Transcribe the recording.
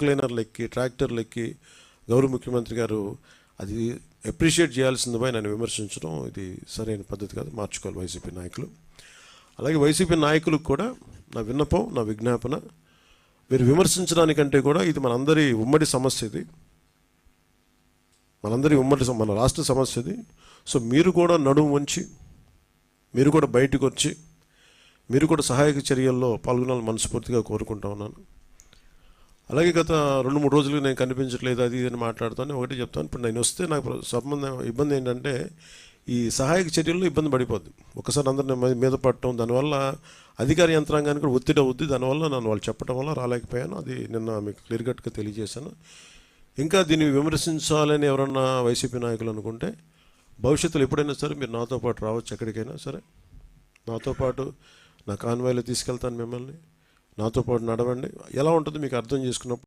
క్లీనర్లు ఎక్కి ట్రాక్టర్లు ఎక్కి గౌరవ ముఖ్యమంత్రి గారు అది అప్రిషియేట్ చేయాల్సిందిపై నన్ను విమర్శించడం ఇది సరైన పద్ధతి కాదు, మార్చుకోవాలి వైసీపీ నాయకులు. అలాగే వైసీపీ నాయకులకు కూడా నా విన్నపం, నా విజ్ఞాపన, మీరు విమర్శించడానికంటే కూడా ఇది మనందరి ఉమ్మడి సమస్య, ఇది మనందరి మన రాష్ట్ర సమస్య ఇది. సో మీరు కూడా నడుము వంచి, మీరు కూడా బయటకు వచ్చి, మీరు కూడా సహాయక చర్యల్లో పాల్గొనాలని మనస్ఫూర్తిగా కోరుకుంటా ఉన్నాను. అలాగే గత 2-3 రోజులుగా నేను కనిపించట్లేదు అది ఇది అని మాట్లాడుతాను. ఒకటి చెప్తాను, ఇప్పుడు నేను వస్తే నాకు ఇబ్బంది ఏంటంటే ఈ సహాయక చర్యల్లో ఇబ్బంది పడిపోద్ది. ఒకసారి అందరిని మీద పడటం, దానివల్ల అధికార యంత్రాంగానికి కూడా ఒత్తిడి అవుద్ది. దానివల్ల నన్ను వాళ్ళు చెప్పడం వల్ల రాలేకపోయాను. అది నిన్న మీకు క్లియర్ కట్గా తెలియజేశాను. ఇంకా దీన్ని విమర్శించాలని ఎవరన్నా వైసీపీ నాయకులు అనుకుంటే భవిష్యత్తులో ఎప్పుడైనా సరే మీరు నాతో పాటు రావచ్చు, ఎక్కడికైనా సరే నాతో పాటు నా కాన్వాయ్లో తీసుకెళ్తాను మిమ్మల్ని, నాతో పాటు నడవండి. ఎలా ఉంటుందో మీకు అర్థం చేసుకున్నప్పుడు